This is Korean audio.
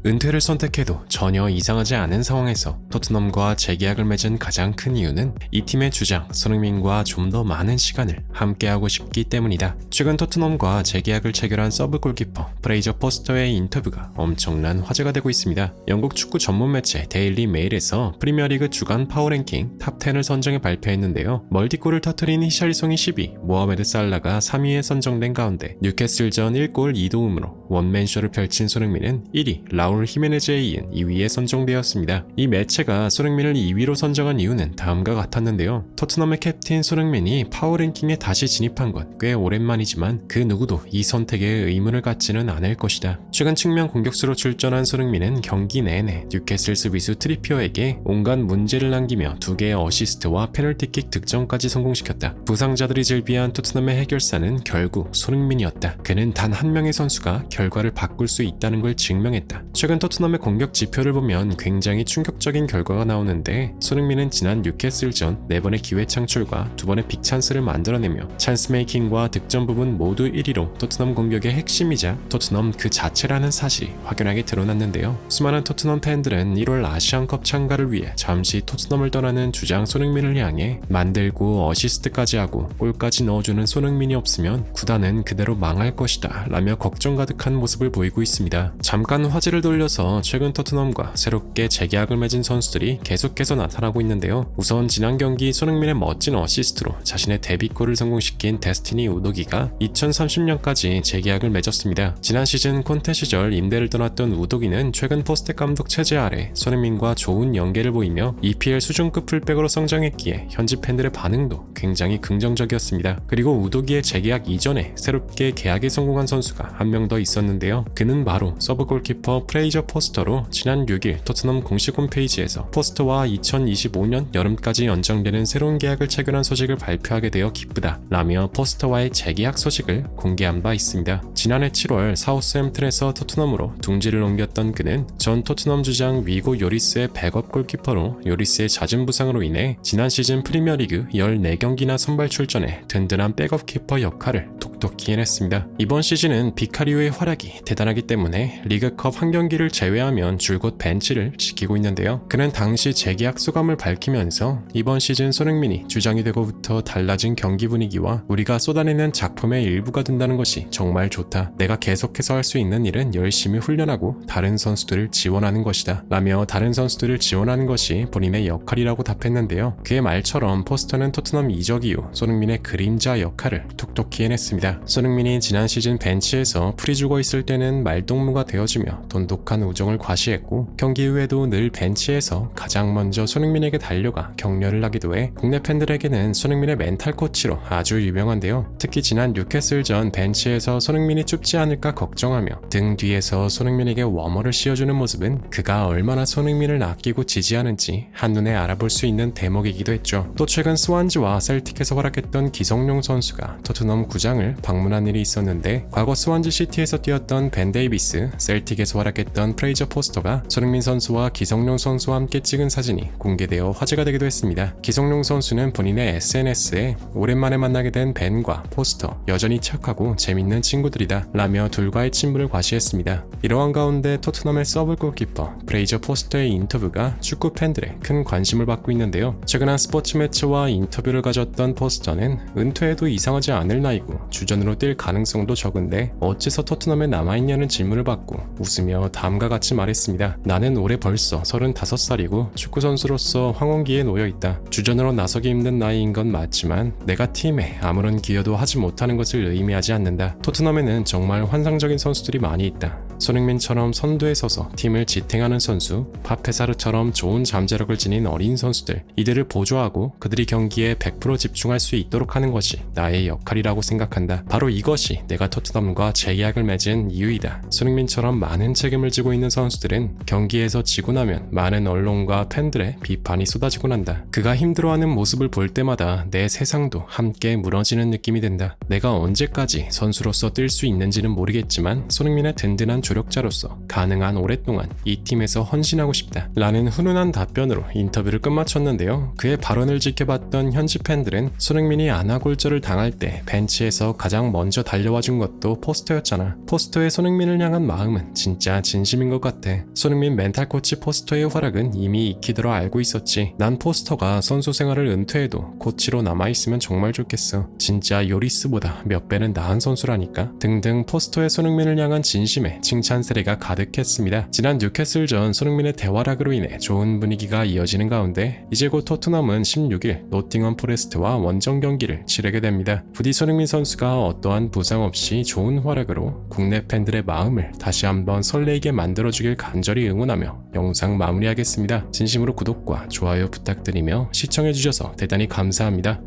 은퇴를 선택해도 전혀 이상하지 않은 상황에서 토트넘과 재계약을 맺은 가장 큰 이유는 이 팀의 주장 손흥민과 좀 더 많은 시간을 함께하고 싶기 때문이다. 최근 토트넘과 재계약을 체결한 서브 골키퍼 프레이저 포스터의 인터뷰가 엄청난 화제가 되고 있습니다. 영국 축구 전문 매체 데일리 메일에서 프리미어리그 주간 파워랭킹 탑10을 선정해 발표했는데요. 멀티골을 터뜨린 히샬리송이 10위, 모하메드 살라가 3위에 선정된 가운데 뉴캐슬전 1골 2도움으로 원맨쇼를 펼친 손흥민은 1위, 라울 히메네즈에 이은 2위에 선정되었습니다. 이 매체가 손흥민을 2위로 선정한 이유는 다음과 같았는데요. 토트넘의 캡틴 손흥민이 파워랭킹에 다시 진입한 건 꽤 오랜만이지만 그 누구도 이 선택에 의문을 갖지는 않을 것이다. 최근 측면 공격수로 출전한 손흥민은 경기 내내 뉴캐슬 수비수 트리피어에게 온갖 문제를 남기며 2개의 어시스트와 페널티킥 득점까지 성공시켰다. 부상자들이 즐비한 토트넘의 해결사는 결국 손흥민이었다. 그는 단 한 명의 선수가 결과를 바꿀 수 있다는 걸 증명했다. 최근 토트넘의 공격 지표를 보면 굉장히 충격적인 결과가 나오는데 손흥민은 지난 뉴캐슬전 4번의 기회 창출과 2번의 빅찬스를 만들어내며 찬스 메이킹과 득점 부분 모두 1위로 토트넘 공격의 핵심이자 토트넘 그 자체라는 사실이 확연하게 드러났는데요. 수많은 토트넘 팬들은 1월 아시안컵 참가를 위해 잠시 토트넘을 떠나는 주장 손흥민을 향해 만들고 어시스트까지 하고 골까지 넣어주는 손흥민이 없으면 구단은 그대로 망할 것이다 라며 걱정 가득한 모습을 보이고 있습니다. 잠깐 화제를 돌려서 최근 토트넘과 새롭게 재계약을 맺은 선수들이 계속해서 나타나고 있는데요. 우선 지난 경기 손흥민의 멋진 어시스트로 자신의 데뷔골을 성공시킨 데스티니 우도기가 2030년까지 재계약을 맺었습니다. 지난 시즌 콘테 시절 임대를 떠났던 우도기는 최근 포스텍 감독 체제 아래 손흥민과 좋은 연계를 보이며 EPL 수준급 풀백으로 성장했기에 현지 팬들의 반응도 굉장히 긍정적이었습니다. 그리고 우도기의 재계약 이전에 새롭게 계약에 성공한 선수가 한 명 더 있었는데요. 그는 바로 서브 골키퍼 프레이저 포스터로 지난 6일 토트넘 공식 홈페이지에서 포스터와 2025년 여름까지 연장되는 새로운 계약을 체결한 소식을 발표하게 되어 기쁘다 라며 포스터와의 재계약 소식을 공개한 바 있습니다. 지난해 7월 사우스햄튼에서 토트넘으로 둥지를 옮겼던 그는 전 토트넘 주장 위고 요리스의 백업 골키퍼로 요리스의 잦은 부상으로 인해 지난 시즌 프리미어리그 14경기나 선발 출전해 든든한 백업 키퍼 역할을 톡톡히 해냈습니다. 이번 시즌은 비카리오의 활약이 대단하기 때문에 리그컵 한 경기를 제외하면 줄곧 벤치를 지키고 있는데요. 그는 당시 재계약 소감을 밝히면서 이번 시즌 손흥민이 주장이 되고부터 달라진 경기 분위기와 우리가 쏟아내는 작품의 일부가 된다는 것이 정말 좋다. 내가 계속해서 할 수 있는 일은 열심히 훈련하고 다른 선수들을 지원하는 것이다 라며 다른 선수들을 지원하는 것이 본인의 역할이라고 답했는데요. 그의 말처럼 포스터는 토트넘 이적 이후 손흥민의 그림자 역할을 톡톡히 해냈습니다. 손흥민이 지난 시즌 벤치에서 풀이 죽어 있을 때는 말동무가 되어주며 돈독한 우정을 과시했고 경기 후에도 늘 벤치에서 가장 먼저 손흥민에게 달려가 격려를 하기도 해 국내 팬들에게는 손흥민의 멘탈 코치로 아주 유명한데요. 특히 지난 뉴캐슬전 벤치에서 손흥민이 춥지 않을까 걱정하며 등 뒤에서 손흥민에게 워머를 씌워주는 모습은 그가 얼마나 손흥민을 아끼고 지지하는지 한눈에 알아볼 수 있는 대목이기도 했죠. 또 최근 스완지와 셀틱에서 활약했던 기성용 선수가 토트넘 구장을 방문한 일이 있었는데 과거 스완지 시티에서 뛰었던 벤 데이비스, 셀틱에서 활약했던 프레이저 포스터가 손흥민 선수와 기성용 선수와 함께 찍은 사진이 공개되어 화제가 되기도 했습니다. 기성용 선수는 본인의 SNS에 오랜만에 만나게 된 벤과 포스터 여전히 착하고 재밌는 친구들이다 라며 둘과의 친분을 과시했습니다. 이러한 가운데 토트넘의 서브 골키퍼 프레이저 포스터의 인터뷰가 축구 팬들의 큰 관심을 받고 있는데요. 최근 한 스포츠 매체와 인터뷰를 가졌던 포스터는 은퇴해도 이상하지 않을 나이고 주전으로 뛸 가능성도 적은데 어째서 토트넘에 남아있냐는 질문을 받고 웃으며 다음과 같이 말했습니다. 나는 올해 벌써 35살이고 축구선수로서 황혼기에 놓여있다. 주전으로 나서기 힘든 나이인 건 맞지만 내가 팀에 아무런 기여도 하지 못하는 것을 의미하지 않는다. 토트넘에는 정말 환상적인 선수들이 많이 있다. 손흥민처럼 선두에 서서 팀을 지탱하는 선수, 파페사르처럼 좋은 잠재력을 지닌 어린 선수들, 이들을 보조하고 그들이 경기에 100% 집중할 수 있도록 하는 것이 나의 역할이라고 생각한다. 바로 이것이 내가 토트넘과 재계약을 맺은 이유이다. 손흥민처럼 많은 책임을 지고 있는 선수들은 경기에서 지고 나면 많은 언론과 팬들의 비판이 쏟아지고 난다. 그가 힘들어하는 모습을 볼 때마다 내 세상도 함께 무너지는 느낌이 든다. 내가 언제까지 선수로서 뛸 수 있는지는 모르겠지만 손흥민의 든든한 조력자로서 가능한 오랫동안 이 팀에서 헌신하고 싶다 라는 훈훈한 답변으로 인터뷰를 끝마쳤는데요. 그의 발언을 지켜봤던 현지 팬들은 손흥민이 아나골절을 당할 때 벤치에서 가장 먼저 달려와 준 것도 포스터였잖아. 포스터의 손흥민을 향한 마음은 진짜 진심인 것 같아. 손흥민 멘탈 코치 포스터의 활약은 이미 익히들어 알고 있었지. 난 포스터가 선수 생활을 은퇴해도 코치로 남아있으면 정말 좋겠어. 진짜 요리스보다 몇 배는 나은 선수라니까. 등등 포스터의 손흥민을 향한 진심에 칭찬 세례가 가득했습니다. 지난 뉴캐슬전 손흥민의 대활약으로 인해 좋은 분위기가 이어지는 가운데 이제 곧 토트넘은 16일 노팅엄 포레스트와 원정 경기를 치르게 됩니다. 부디 손흥민 선수가 어떠한 부상 없이 좋은 활약으로 국내 팬들의 마음을 다시 한번 설레게 만들어주길 간절히 응원하며 영상 마무리하겠습니다. 진심으로 구독과 좋아요 부탁드리며 시청해주셔서 대단히 감사합니다.